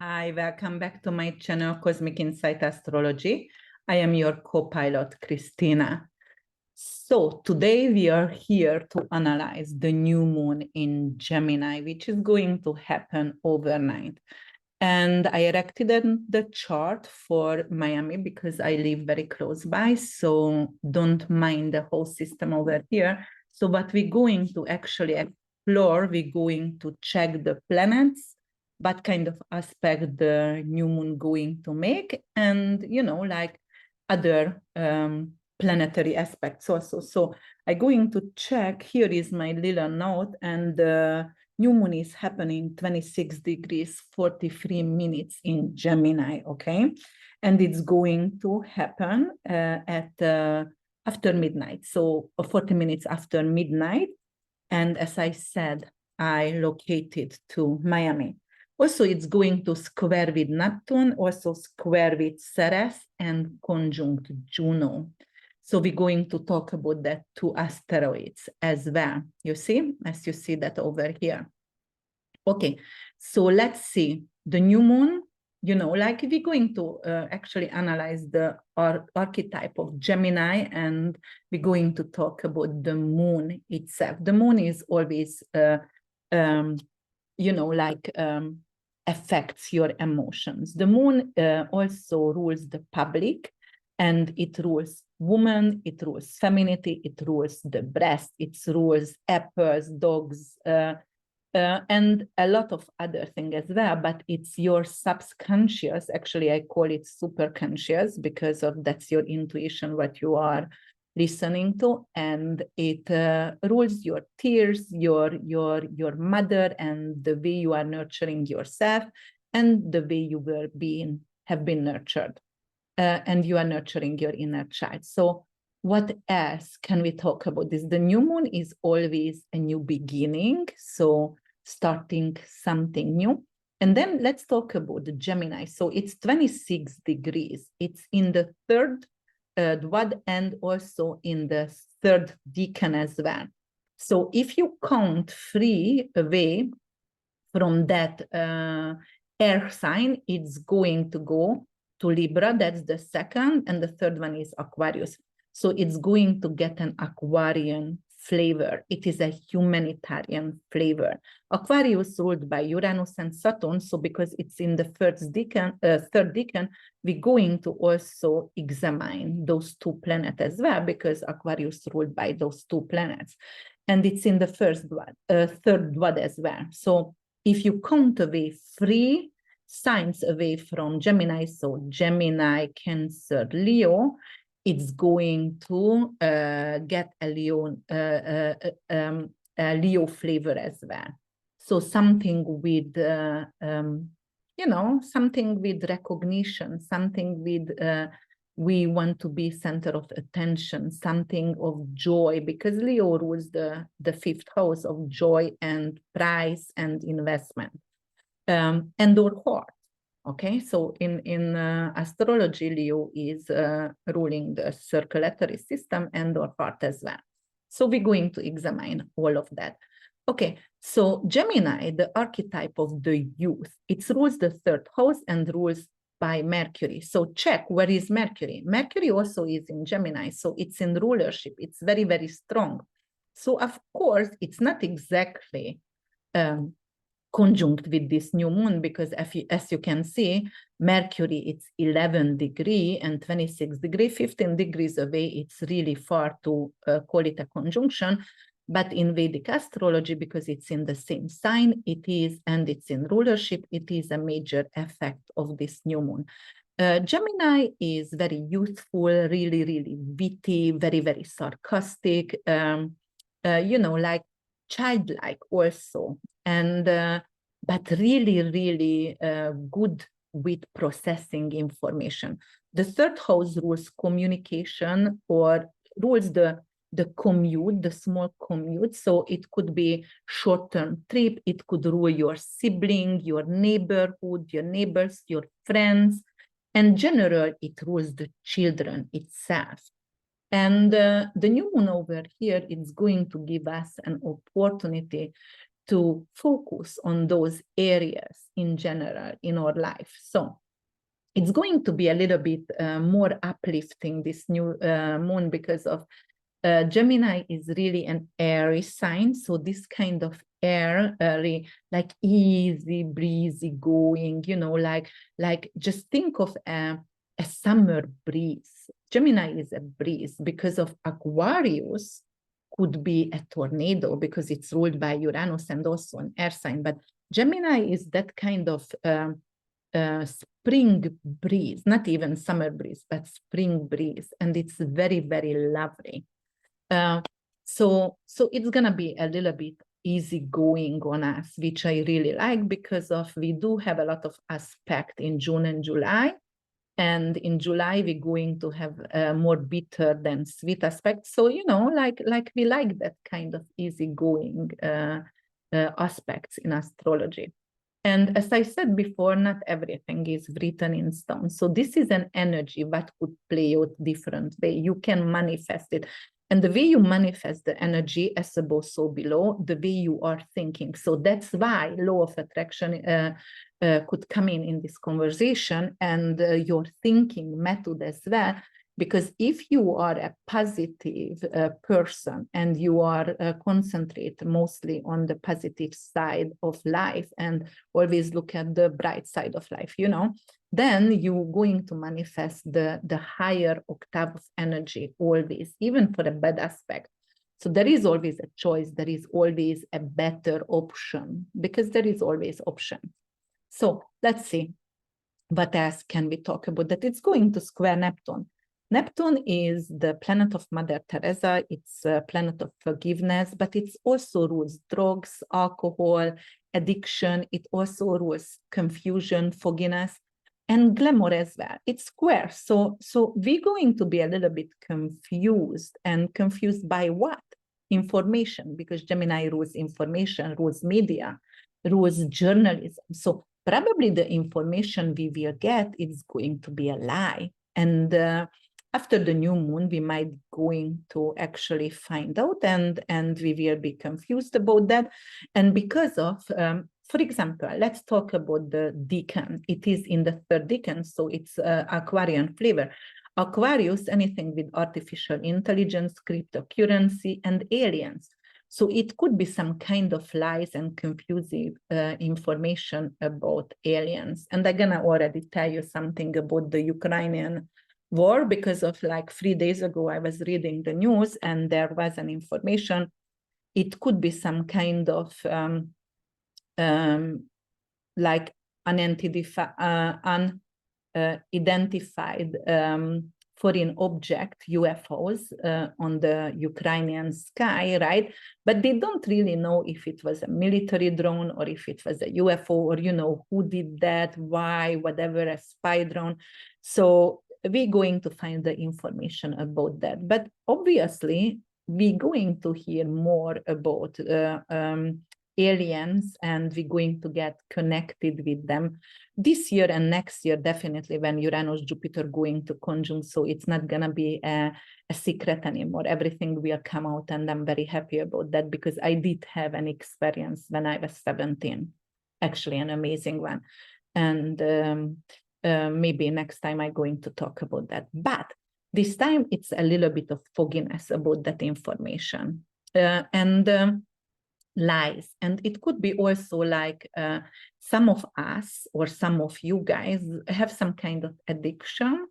Hi, welcome back to my channel, Cosmic Insight Astrology. I am your co-pilot, Christina. So today we are here to analyze the new moon in Gemini, which is going to happen overnight. And I erected the chart for Miami because I live very close by, so don't mind the whole system over here. So what we're going to actually explore, we're going to check the planets, what kind of aspect the new moon going to make, and like other planetary aspects also. So I'm going to check. Here is my little note, and the new moon is happening 26 degrees 43 minutes in Gemini, okay? And it's going to happen at after midnight, so 40 minutes after midnight. And as I said, I located to Miami. Also, it's going to square with Neptune, also square with Ceres, and conjunct Juno. So we're going to talk about that two asteroids as well. You see, as you see that over here. Okay, so let's see the new moon. Like we're going to actually analyze the archetype of Gemini, and we're going to talk about the moon itself. The moon is always, affects your emotions. The moon also rules the public, and it rules woman, it rules femininity, it rules the breast, it rules apples, dogs, and a lot of other things as well, but it's your subconscious. Actually, I call it superconscious because of that's your intuition, what you are listening to, and it rules your tears, your mother, and the way you are nurturing yourself, and the way you have been nurtured, and you are nurturing your inner child. So what else can we talk about this? The new moon is always a new beginning, so starting something new. And then let's talk about the Gemini. So it's 26 degrees. It's in the third Dwad and also in the third decan as well. So if you count 3 away from that air sign, it's going to go to Libra. That's the second, and the third one is Aquarius. So it's going to get an Aquarian flavor. It is a humanitarian flavor. Aquarius ruled by Uranus and Saturn. So because it's in the third decan, we're going to also examine those two planets as well, because Aquarius ruled by those two planets. And it's in the third Dwad as well. So if you count away 3 signs away from Gemini, so Gemini, Cancer, Leo, it's going to get a Leo flavor as well. So something with, something with recognition, something with, we want to be center of attention, something of joy, because Leo rules the 5th house of joy and price and investment, and our heart. Okay, so in astrology, Leo is ruling the circulatory system and our heart as well. So we're going to examine all of that. Okay, so Gemini, the archetype of the youth, it rules the 3rd house and rules by Mercury. So check, where is Mercury? Mercury also is in Gemini, so it's in rulership. It's very, very strong. So of course, it's not exactly conjunct with this new moon, because as you can see, Mercury, it's 11 degree and 26 degree, 15 degrees away. It's really far to call it a conjunction. But in Vedic astrology, because it's in the same sign, it is, and it's in rulership, it is a major effect of this new moon. Gemini is very youthful, really, really witty, very, very sarcastic, like childlike also, and but really, really good with processing information. The 3rd house rules communication, or rules the commute, the small commute. So it could be short-term trip, it could rule your sibling, your neighborhood, your neighbors, your friends, and general, it rules the children itself. And the new moon over here is going to give us an opportunity to focus on those areas in general in our life. So it's going to be a little bit more uplifting, this new moon, because of Gemini is really an airy sign. So this kind of air, like easy, breezy going, you know, like just think of a summer breeze. Gemini is a breeze because of Aquarius could be a tornado because it's ruled by Uranus and also an air sign. But Gemini is that kind of spring breeze, not even summer breeze, but spring breeze. And it's very, very lovely. So it's gonna be a little bit easy going on us, which I really like, because of we do have a lot of aspect in June and July. And in July, we're going to have more bitter than sweet aspects. So, you know, like we like that kind of easygoing aspects in astrology. And as I said before, not everything is written in stone. So this is an energy that could play out different way. You can manifest it. And the way you manifest the energy, as above, so below, the way you are thinking. So that's why law of attraction could come in this conversation, and your thinking method as well. Because if you are a positive person and you are concentrate mostly on the positive side of life and always look at the bright side of life, you know, then you're going to manifest the higher octave of energy always, even for a bad aspect. So there is always a choice. There is always a better option, because there is always option. So let's see what else can we talk about. That it's going to square Neptune. Neptune is the planet of Mother Teresa. It's a planet of forgiveness, but it also rules drugs, alcohol, addiction. It also rules confusion, fogginess, and glamour as well. It's square. So we're going to be a little bit confused, and confused by what? Information, because Gemini rules information, rules media, rules journalism. So probably the information we will get is going to be a lie. And after the new moon, we might going to actually find out, and we will be confused about that. And because of, for example, let's talk about the decan. It is in the third decan, so it's Aquarian flavor. Aquarius, anything with artificial intelligence, cryptocurrency, and aliens. So it could be some kind of lies and confusing information about aliens. And I'm gonna already tell you something about the Ukrainian war, because of like 3 days ago, I was reading the news and there was an information. It could be some kind of like unidentified foreign object, UFOs, on the Ukrainian sky, right? But they don't really know if it was a military drone or if it was a UFO, or, you know, who did that, why, whatever, a spy drone. So we're going to find the information about that. But obviously, we're going to hear more about aliens, and we're going to get connected with them this year and next year, definitely, when Uranus, Jupiter going to conjunct. So it's not going to be a secret anymore. Everything will come out, and I'm very happy about that, because I did have an experience when I was 17, actually an amazing one. And maybe next time I'm going to talk about that. But this time it's a little bit of fogginess about that information. And lies. And it could be also like some of us or some of you guys have some kind of addiction,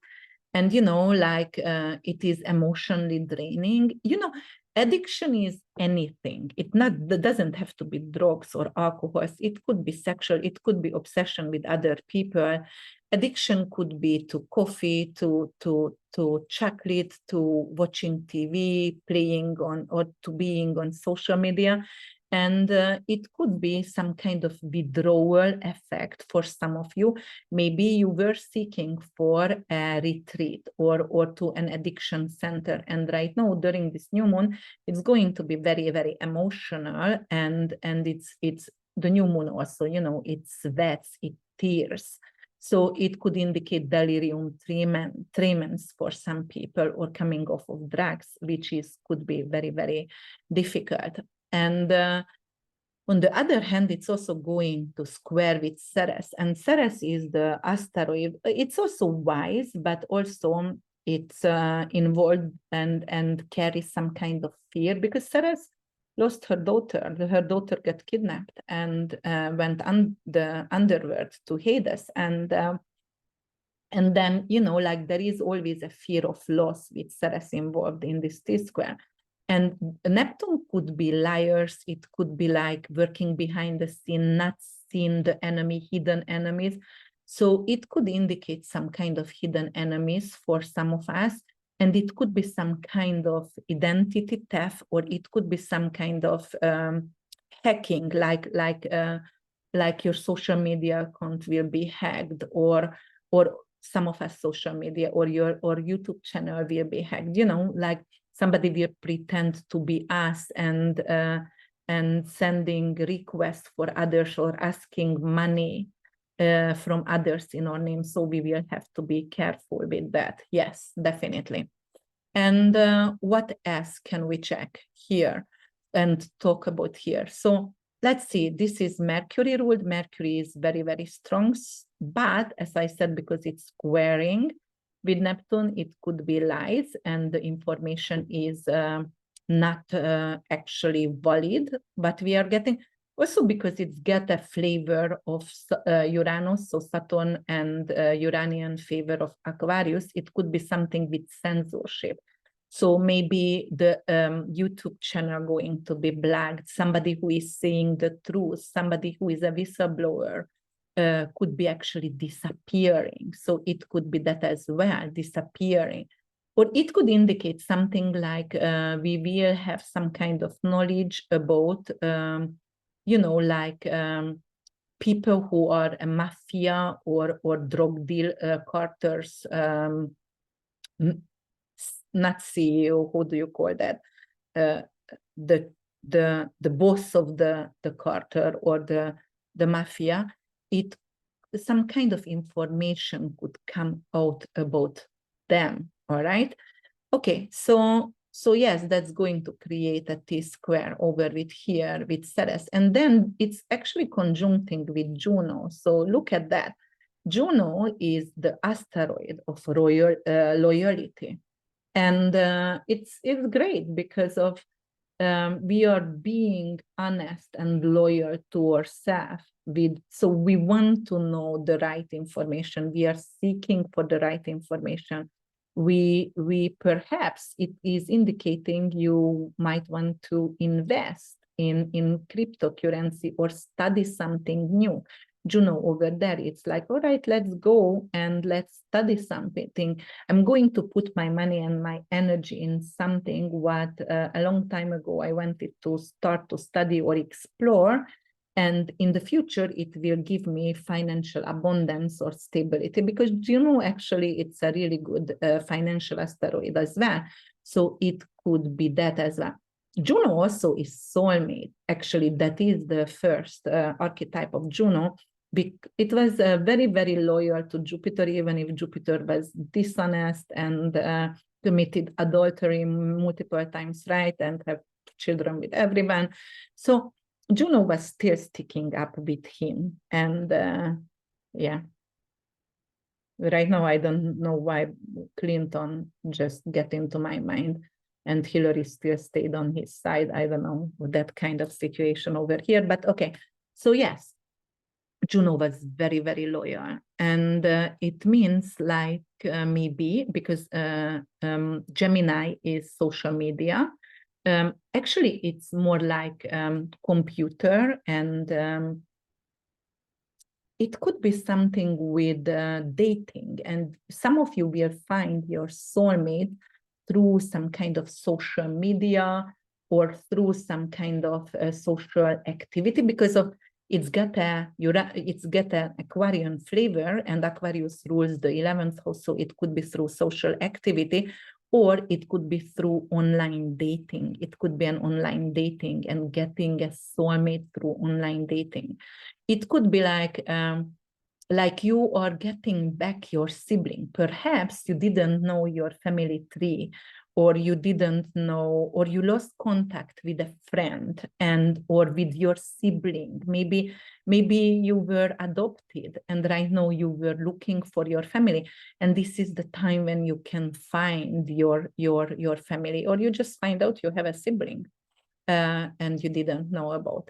and, you know, like it is emotionally draining. You know, addiction is anything. It doesn't have to be drugs or alcohol. It could be sexual. It could be obsession with other people. Addiction could be to coffee, to chocolate, to watching TV, playing on, or to being on social media. And it could be some kind of withdrawal effect for some of you. Maybe you were seeking for a retreat or to an addiction center. And right now, during this new moon, it's going to be very, very emotional. And it's the new moon also, you know, it sweats, it tears. So it could indicate delirium tremens for some people, or coming off of drugs, which could be very, very difficult. And On the other hand, it's also going to square with Ceres, and Ceres is the asteroid. It's also wise, but also it's involved and carries some kind of fear, because Ceres lost her daughter. Her daughter got kidnapped and went on the underworld to Hades, and then, you know, like there is always a fear of loss with Ceres involved in this T-square. And Neptune could be liars. It could be like working behind the scene, not seeing the enemy, hidden enemies. So it could indicate some kind of hidden enemies for some of us. And it could be some kind of identity theft, or it could be some kind of hacking, like your social media account will be hacked, or some of us social media or your YouTube channel will be hacked. You know, like somebody will pretend to be us and sending requests for others or asking money from others in our name. So we will have to be careful with that. Yes, definitely. And what else can we check here and talk about here? So let's see, this is Mercury ruled. Mercury is very, very strong, but as I said, because it's squaring with Neptune, it could be lies, and the information is not actually valid, but we are getting, also because it's got a flavor of Uranus, so Saturn and Uranian favor of Aquarius, it could be something with censorship. So maybe the YouTube channel going to be blacked, somebody who is saying the truth, somebody who is a whistleblower could be actually disappearing. So it could be that as well, disappearing. Or it could indicate something like we will have some kind of knowledge about, you know, like people who are a mafia or drug deal carters, not CEO, who do you call that? The boss of the carter or the mafia. Some kind of information could come out about them. All right. Okay. So yes, that's going to create a T-square over with here with Ceres, and then it's actually conjuncting with Juno. So look at that. Juno is the asteroid of loyalty. And it's great because of we are being honest and loyal to ourselves. So we want to know the right information. We are seeking for the right information. We perhaps it is indicating you might want to invest in cryptocurrency or study something new. Juno over there, it's like, all right, let's go and let's study something. I'm going to put my money and my energy in something what a long time ago I wanted to start to study or explore. And in the future, it will give me financial abundance or stability, because Juno actually, it's a really good financial asteroid as well. So it could be that as well. Juno also is soulmate. Actually, that is the first archetype of Juno. It was very, very loyal to Jupiter, even if Jupiter was dishonest and committed adultery multiple times, right? And have children with everyone. So Juno was still sticking up with him. And yeah, right now, I don't know why Clinton just get into my mind and Hillary still stayed on his side. I don't know, that kind of situation over here, but okay. So yes, Juno was very, very loyal. And it means like maybe because Gemini is social media, actually it's more like computer, and it could be something with dating. And some of you will find your soulmate through some kind of social media or through some kind of social activity, because of it's got an Aquarian flavor, and Aquarius rules the 11th house, so it could be through social activity, or it could be through online dating. It could be an online dating and getting a soulmate through online dating. It could be like you are getting back your sibling. Perhaps you didn't know your family tree, or you didn't know, or you lost contact with a friend or with your sibling. Maybe you were adopted and right now you were looking for your family. And this is the time when you can find your family, or you just find out you have a sibling and you didn't know about.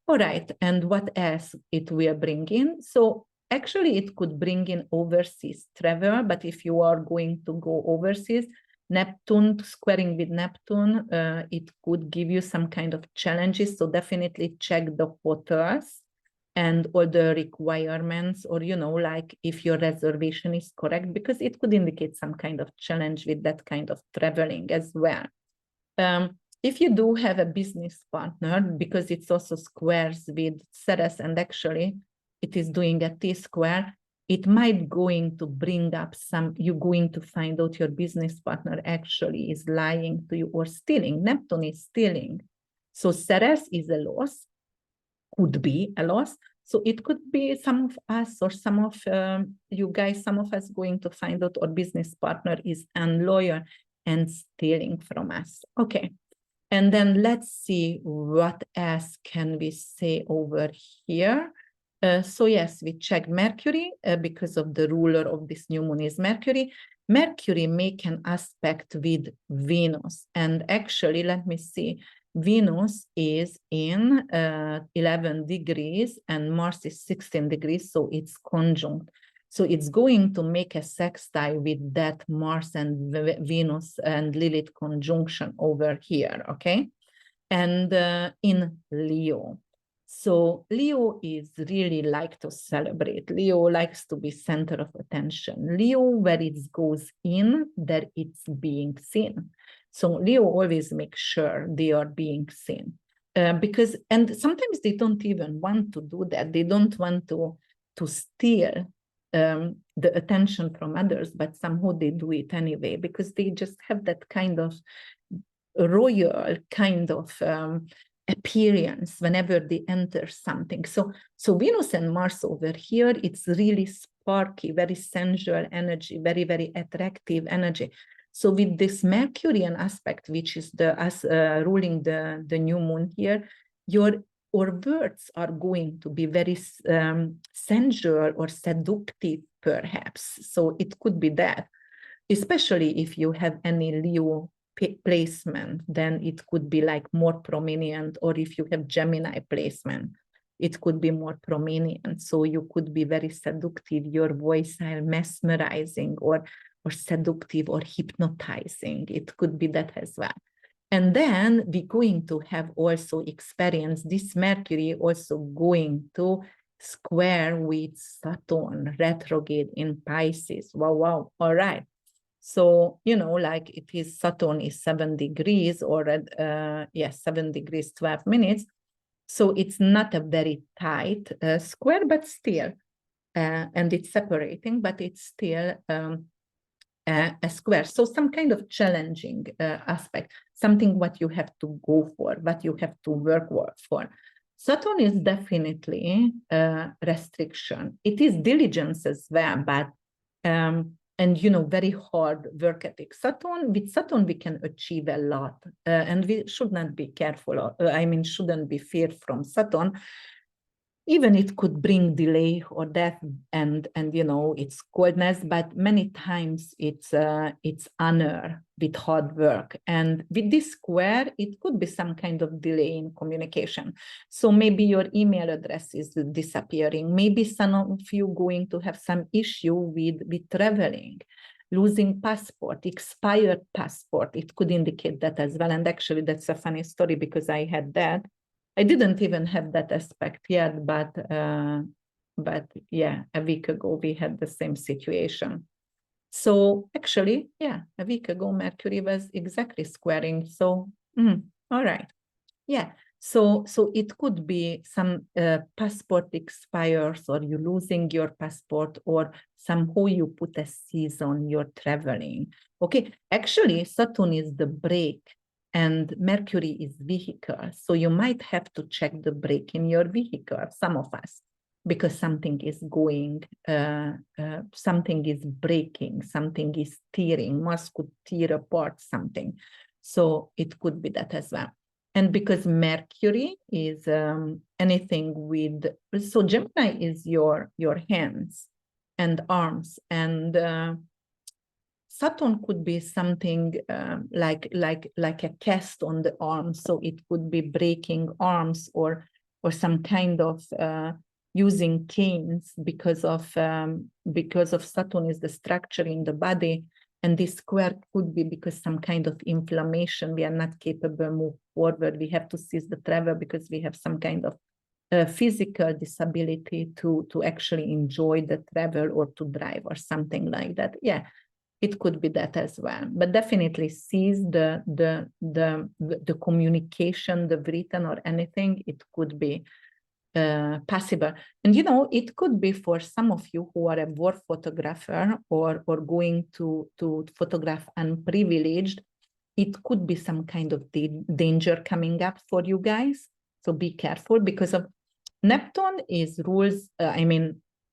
All right, and what else it will bring in? So actually it could bring in overseas travel, but if you are going to go overseas, Neptune squaring with Neptune, it could give you some kind of challenges. So definitely check the hotels and all the requirements, or, you know, like if your reservation is correct, because it could indicate some kind of challenge with that kind of traveling as well. If you do have a business partner, because it's also squares with Ceres, and actually it is doing a T-square, it might going to bring up you're going to find out your business partner actually is lying to you or stealing. Neptune is stealing. So Ceres is a loss, could be a loss. So it could be some of us or some of you guys, some of us going to find out our business partner is unloyal and stealing from us. Okay. And then let's see what else can we say over here. So yes, we checked Mercury because of the ruler of this new moon is Mercury. Mercury make an aspect with Venus. And actually, let me see, Venus is in 11 degrees and Mars is 16 degrees, so it's conjunct. So it's going to make a sextile with that Mars and Venus and Lilith conjunction over here, okay? And in Leo. So Leo is really like to celebrate. Leo likes to be center of attention. Leo, where it goes in, that it's being seen. So Leo always makes sure they are being seen. Because, and sometimes they don't even want to do that. They don't want to steal the attention from others, but somehow they do it anyway, because they just have that kind of royal kind of appearance whenever they enter something. So Venus and Mars over here, it's really sparky, very sensual energy, very, very attractive energy. So with this Mercurian aspect, which is ruling the new moon here, your words are going to be very sensual or seductive, perhaps. So it could be that, especially if you have any Leo placement, then it could be like more prominent, or if you have Gemini placement, it could be more prominent. So you could be very seductive, your voice are mesmerizing or seductive or hypnotizing. It could be that as well. And then we're going to have also experience this Mercury also going to square with Saturn retrograde in Pisces. Wow. All right. So, you know, like it is Saturn is 7 degrees or 7 degrees, 12 minutes. So it's not a very tight square, but still, and it's separating, but it's still a square. So some kind of challenging aspect, something what you have to go for, what you have to work for. Saturn is definitely restriction. It is diligence as well, but and, you know, very hard work ethic. With Saturn, we can achieve a lot, and we should not be careful. Shouldn't be feared from Saturn. Even it could bring delay or death, and you know, it's coldness, but many times it's honor with hard work. And with this square, it could be some kind of delay in communication. So maybe your email address is disappearing. Maybe some of you going to have some issue with traveling, losing passport, expired passport. It could indicate that as well. And actually, that's a funny story because I had that. I didn't even have that aspect yet, but yeah, a week ago we had the same situation. So actually, yeah, a week ago Mercury was exactly squaring. So all right, yeah. So it could be some passport expires, or you losing your passport, or somehow you put a cease on your traveling. Okay, actually Saturn is the brake. And Mercury is vehicle. So you might have to check the brake in your vehicle, some of us. because something is going, something is breaking, something is tearing. Mars could tear apart something. So it could be that as well. And because Mercury is anything with, so Gemini is your hands and arms, and Saturn could be something like a cast on the arm. So it could be breaking arms or some kind of using canes because of Saturn is the structure in the body, and this square could be because some kind of inflammation. We are not capable to move forward. We have to cease the travel because we have some kind of physical disability to actually enjoy the travel or to drive or something like that. Yeah. It could be that as well, but definitely seize the communication, the written or anything. It could be possible, and it could be for some of you who are a war photographer or going to photograph unprivileged. It could be some kind of danger coming up for you guys. So be careful because of Neptune is rules.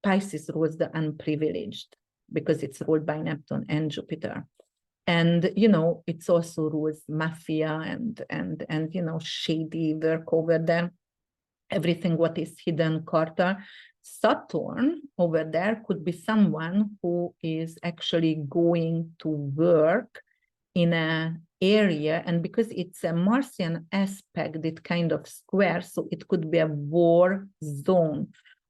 Pisces rules the unprivileged, because it's ruled by Neptune and Jupiter. And, it's also rules mafia and shady work over there, everything what is hidden quarter. Saturn over there could be someone who is actually going to work in an area, and because it's a Martian aspect, it kind of square, so it could be a war zone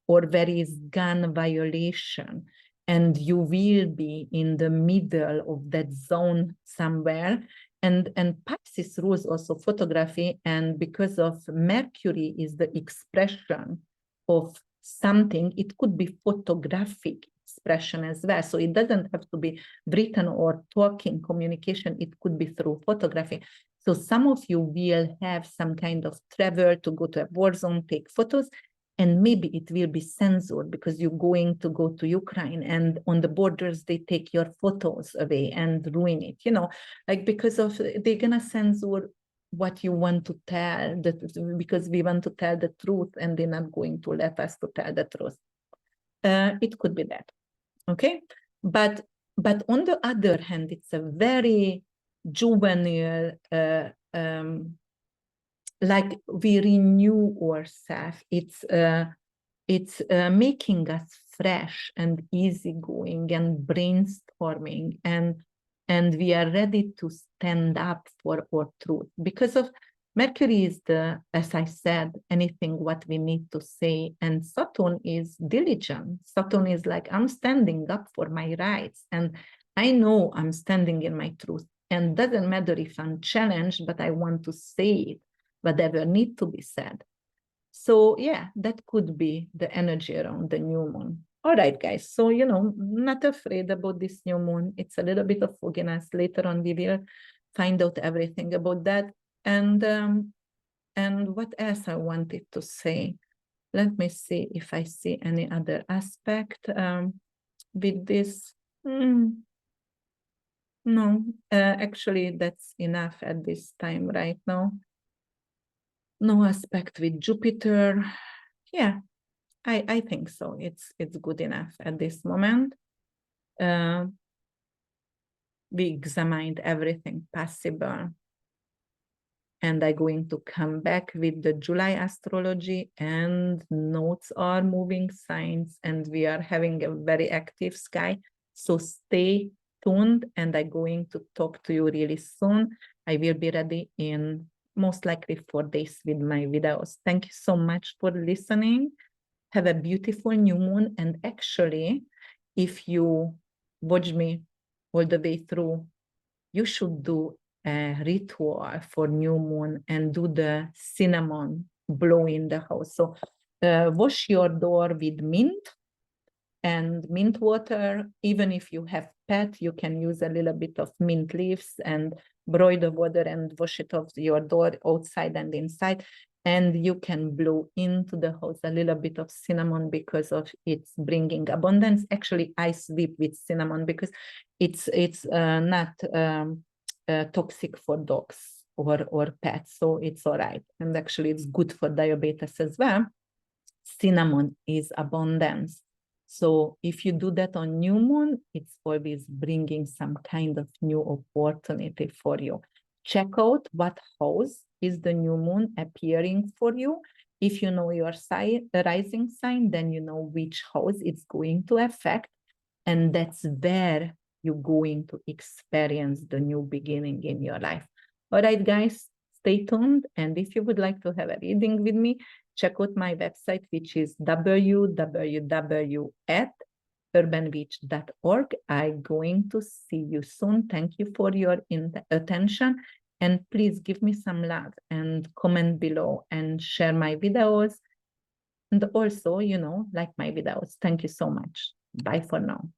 or there is gun violation, and you will be in the middle of that zone somewhere. And Pisces rules also photography, and because of Mercury is the expression of something, it could be photographic expression as well. So it doesn't have to be written or talking communication. It could be through photography. So some of you will have some kind of travel to go to a war zone, take photos, and maybe it will be censored because you're going to go to Ukraine, and on the borders, they take your photos away and ruin it, because of they're going to censor what you want to tell, because we want to tell the truth and they're not going to let us to tell the truth. It could be that. Okay. But on the other hand, it's a very juvenile, like we renew ourselves. It's making us fresh and easygoing and brainstorming, and we are ready to stand up for our truth, because of Mercury is as I said, anything what we need to say, and Saturn is diligent. Saturn is like, I'm standing up for my rights, and I know I'm standing in my truth, and doesn't matter if I'm challenged, but I want to say it, whatever need to be said. So yeah, that could be the energy around the new moon. All right, guys. So, not afraid about this new moon. It's a little bit of fogginess. Later on, we will find out everything about that. And what else I wanted to say? Let me see if I see any other aspect with this. No, actually, that's enough at this time right now. No aspect with Jupiter. Yeah, I think so. It's good enough at this moment. We examined everything possible. And I'm going to come back with the July astrology, and notes are moving signs, and we are having a very active sky. So stay tuned, and I'm going to talk to you really soon. I will be ready in most likely 4 days with my videos. Thank you so much for listening. Have a beautiful new moon. And actually, if you watch me all the way through, you should do a ritual for new moon and do the cinnamon blow in the house. So wash your door with mint and mint water. Even if you have pet, you can use a little bit of mint leaves and broil the water and wash it off your door outside and inside. And you can blow into the house a little bit of cinnamon because of it's bringing abundance. Actually, I sweep with cinnamon because it's not toxic for dogs or pets, so it's all right. And actually, it's good for diabetes as well. Cinnamon is abundance. So if you do that on new moon, it's always bringing some kind of new opportunity for you. Check out what house is the new moon appearing for you. If you know your rising sign, then you know which house it's going to affect. And that's where you're going to experience the new beginning in your life. All right, guys, stay tuned. And if you would like to have a reading with me, check out my website, which is www.urbanwitch.org. I'm going to see you soon. Thank you for your attention. And please give me some love and comment below and share my videos. And also, like my videos. Thank you so much. Bye for now.